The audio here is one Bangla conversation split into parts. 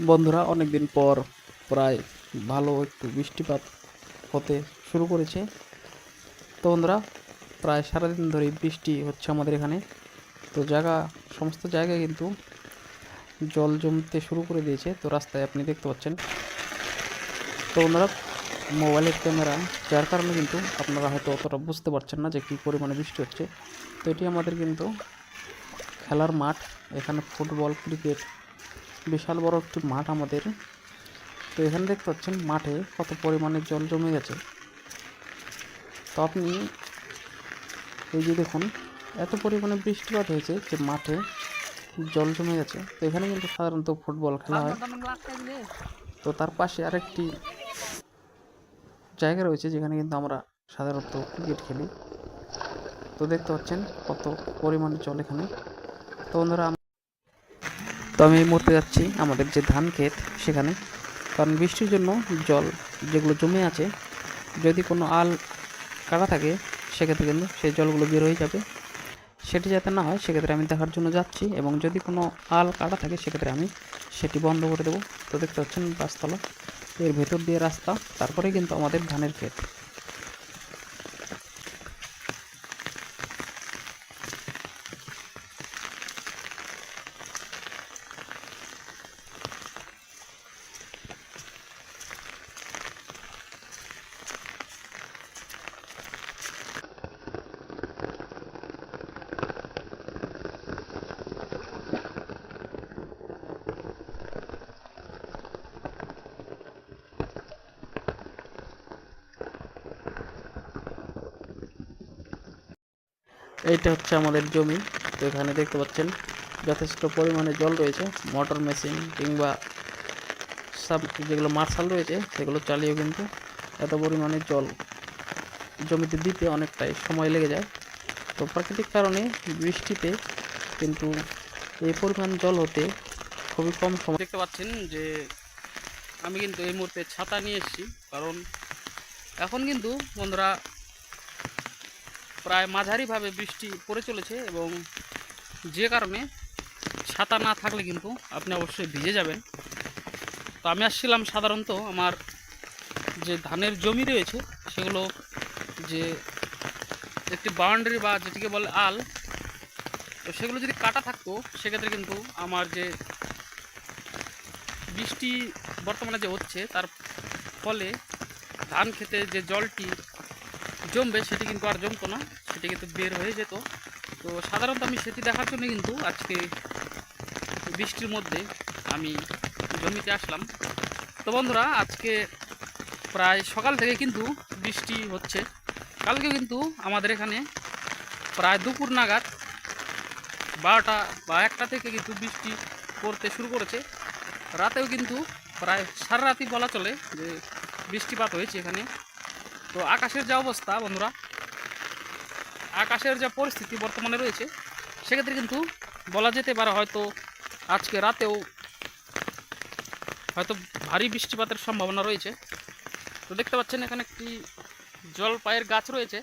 বন্ধুরা অনেকদিন পর প্রায় ভালো একটু বৃষ্টিপাত হতে শুরু করেছে। তো বন্ধুরা প্রায় সারাদিন ধরেই বৃষ্টি হচ্ছে আমাদের এখানে। তো সমস্ত জায়গায় কিন্তু জল জমতে শুরু করে দিয়েছে। তো রাস্তায় আপনি দেখতে পাচ্ছেন। তো বন্ধুরা মোবাইলের ক্যামেরা যার কারণে কিন্তু আপনারা হয়তো অতটা বুঝতে পারছেন না যে কী পরিমাণে বৃষ্টি হচ্ছে। তো এটি আমাদের কিন্তু খেলার মাঠ। এখানে ফুটবল, ক্রিকেট, বিশাল বড় একটি মাঠ আমাদের। তো এখানে দেখতে পাচ্ছেন মাঠে কত পরিমাণে জল জমে গেছে। তো আপনি এই যে দেখুন, এত পরিমাণে বৃষ্টিপাত হয়েছে যে মাঠে জল জমে গেছে। তো এখানে কিন্তু সাধারণত ফুটবল খেলা হয়। তো তার পাশে আরেকটি জায়গা রয়েছে যেখানে কিন্তু আমরা সাধারণত ক্রিকেট খেলি। তো দেখতে পাচ্ছেন কত পরিমাণে জল এখানে। তো বন্ধুরা তো আমি এই মুহূর্তে যাচ্ছি আমাদের যে ধান ক্ষেত সেখানে, কারণ বৃষ্টির জন্য জল যেগুলো জমে আছে, যদি কোনো আল কাটা থাকে সেক্ষেত্রে কিন্তু সেই জলগুলো বের হয়ে যাবে। সেটি যাতে না হয় সেক্ষেত্রে আমি দেখার জন্য যাচ্ছি, এবং যদি কোনো আল কাটা থাকে সেক্ষেত্রে আমি সেটি বন্ধ করে দেবো। তো দেখতে পাচ্ছেন গাছতলা, এর ভেতর দিয়ে রাস্তা, তারপরে কিন্তু আমাদের ধানের ক্ষেত। এইটা হচ্ছে আমাদের জমি। তো এখানে দেখতে পাচ্ছেন যথেষ্ট পরিমাণে জল রয়েছে। মোটর মেশিন কিংবা সাব যেগুলো মার্শাল রয়েছে সেগুলো চালিয়েও কিন্তু এত পরিমাণে জল জমিতে দিতে অনেকটাই সময় লেগে যায়। তো প্রাকৃতিক কারণে বৃষ্টিতে কিন্তু এই পরিমাণ জল হতে খুবই কম সময়। দেখতে পাচ্ছেন যে আমি কিন্তু এই মুহূর্তে ছাতা নিয়ে এসেছি, কারণ এখন কিন্তু বন্ধুরা প্রায় মাঝারিভাবে বৃষ্টি পড়ে চলেছে, এবং যে কারণে ছাতা না থাকলে কিন্তু আপনি অবশ্যই ভিজে যাবেন। তো আমি আসছিলাম সাধারণত আমার যে ধানের জমি রয়েছে সেগুলো, যে একটি বাউন্ডারি বা যেটিকে বলে আল, তো সেগুলো যদি কাটা থাকতো সেক্ষেত্রে কিন্তু আমার যে বৃষ্টি বর্তমানে যে হচ্ছে তার ফলে ধান খেতে যে জলটি জমবে সেটি কিন্তু আর জমতো না, সেটি কিন্তু বের হয়ে যেত। তো সাধারণত আমি সেটি দেখার জন্য কিন্তু আজকে বৃষ্টির মধ্যে আমি জমিতে আসলাম। তো বন্ধুরা আজকে প্রায় সকাল থেকে কিন্তু বৃষ্টি হচ্ছে। কালকে কিন্তু আমাদের এখানে প্রায় দুপুর নাগাদ 12টা বা 1টা থেকে কিন্তু বৃষ্টি পড়তে শুরু করেছে। রাতেও কিন্তু প্রায় সারা রাতই বলা চলে যে বৃষ্টিপাত হয়েছে এখানে। তো আকাশের যা অবস্থা বন্ধুরা, আকাশের যা পরিস্থিতি বর্তমানে রয়েছে, সেক্ষেত্রে কিন্তু বলা যেতে পারে হয়তো আজকে রাতেও হয়তো ভারী বৃষ্টিপাতের সম্ভাবনা রয়েছে। তো দেখতে পাচ্ছেন এখানে একটি জলপাইয়ের গাছ রয়েছে।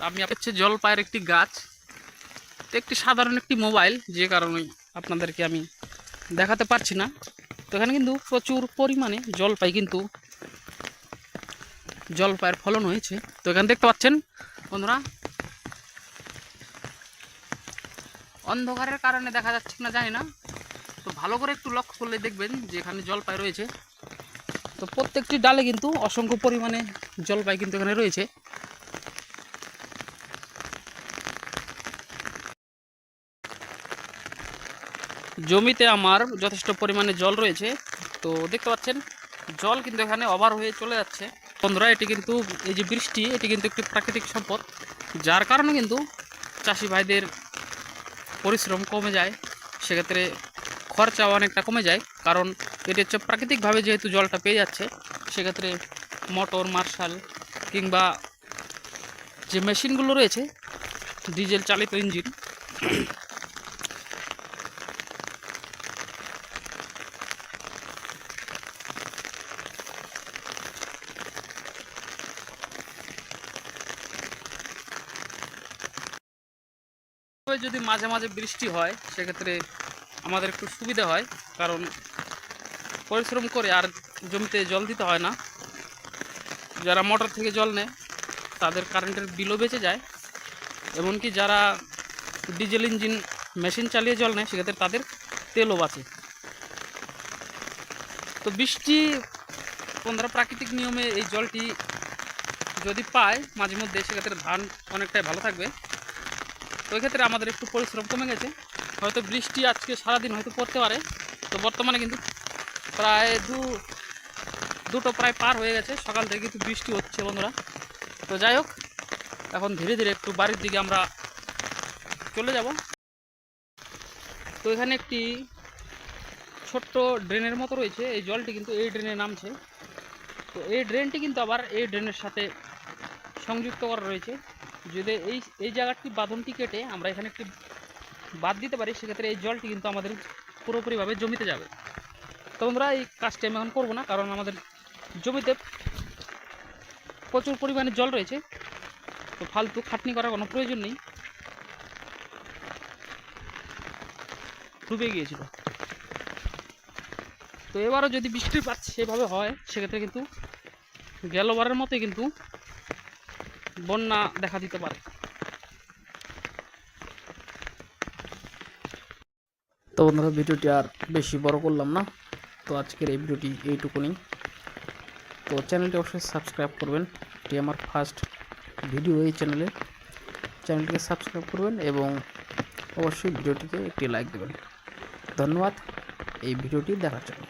আমি হচ্ছে জলপাইয়ের একটি গাছ, একটি সাধারণ একটি মোবাইল, যে কারণে আপনাদেরকে আমি দেখাতে পারছি না। তো এখানে কিন্তু প্রচুর পরিমাণে জলপাইয়ের ফলন হয়েছে। তো এখানে দেখতে পাচ্ছেন বন্ধুরা, অন্ধকারের কারণে দেখা যাচ্ছে কিনা জানি না, তো ভালো করে একটু লক্ষ্য করলে দেখবেন যে এখানে জলপাই রয়েছে। তো প্রত্যেকটি ডালে কিন্তু অসংখ্য পরিমাণে জলপাই কিন্তু এখানে রয়েছে। জমিতে আমার যথেষ্ট পরিমাণে জল রয়েছে। তো দেখতে পাচ্ছেন জল কিন্তু এখানে ওভার হয়ে চলে যাচ্ছে। বন্ধুরা এটি কিন্তু, এই যে বৃষ্টি, এটি কিন্তু একটি প্রাকৃতিক সম্পদ, যার কারণে কিন্তু চাষি ভাইদের পরিশ্রম কমে যায়, সেক্ষেত্রে খরচাও অনেকটা কমে যায়। কারণ এটি হচ্ছে প্রাকৃতিকভাবে যেহেতু জলটা পেয়ে যাচ্ছে, সেক্ষেত্রে মোটর, মার্শাল কিংবা যে মেশিনগুলো রয়েছে ডিজেল চালিত ইঞ্জিন, যদি মাঝে মাঝে বৃষ্টি হয় সেক্ষেত্রে আমাদের একটু সুবিধা হয়। কারণ পরিশ্রম করে আর জমিতে জল দিতে হয় না। যারা মোটর থেকে জল নেয় তাদের কারেন্টের বিলও বেঁচে যায়, এমনকি যারা ডিজেল ইঞ্জিন মেশিন চালিয়ে জল নেয় সেক্ষেত্রে তাদের তেলও বাঁচে। তো বৃষ্টি বন্ধুরা প্রাকৃতিক নিয়মে এই জলটি যদি পায় মাঝে মধ্যে সেক্ষেত্রে ধান অনেকটাই ভালো থাকবে। তো এক্ষেত্রে আমাদের একটু পরিশ্রম কমে গেছে, হয়তো বৃষ্টি আজকে সারাদিন হয়তো পড়তে পারে। তো বর্তমানে কিন্তু প্রায় দুটো প্রায় পার হয়ে গেছে, সকাল থেকে কিন্তু বৃষ্টি হচ্ছে বন্ধুরা। তো যাই হোক, এখন ধীরে ধীরে একটু বাড়ির দিকে আমরা চলে যাব। তো এখানে একটি ছোট্ট ড্রেনের মতো রয়েছে, এই জলটি কিন্তু এই ড্রেনে নামছে। তো এই ড্রেনটি কিন্তু আবার এই ড্রেনের সাথে সংযুক্ত করা রয়েছে। যদি এই জায়গাটি বাঁধনটি কেটে আমরা এখানে একটি বাদ দিতে পারি সেক্ষেত্রে এই জলটি কিন্তু আমাদের পুরোপুরিভাবে জমিতে যাবে। তো বন্ধুরা এই কাজটি আমি এখন করবো না, কারণ আমাদের জমিতে প্রচুর পরিমাণে জল রয়েছে, তো ফালতু খাটনি করার কোনো প্রয়োজন নেই। ডুবে গিয়েছিল। তো এবারও যদি বৃষ্টিপাত সেভাবে হয় সেক্ষেত্রে কিন্তু গেলবারের মতোই কিন্তু বন্যা দেখা দিতে পারে। তো বন্ধুরা ভিডিওটি আর বেশি বড় করলাম না, তো আজকের এই ভিডিওটি এইটুকুনি। তো চ্যানেলটি অবশ্যই সাবস্ক্রাইব করবেন, এটি আমার ফার্স্ট ভিডিও এই চ্যানেলটিকে সাবস্ক্রাইব করবেন এবং অবশ্যই ভিডিওটিকে একটি লাইক দেবেন। ধন্যবাদ এই ভিডিওটি দেখার জন্য।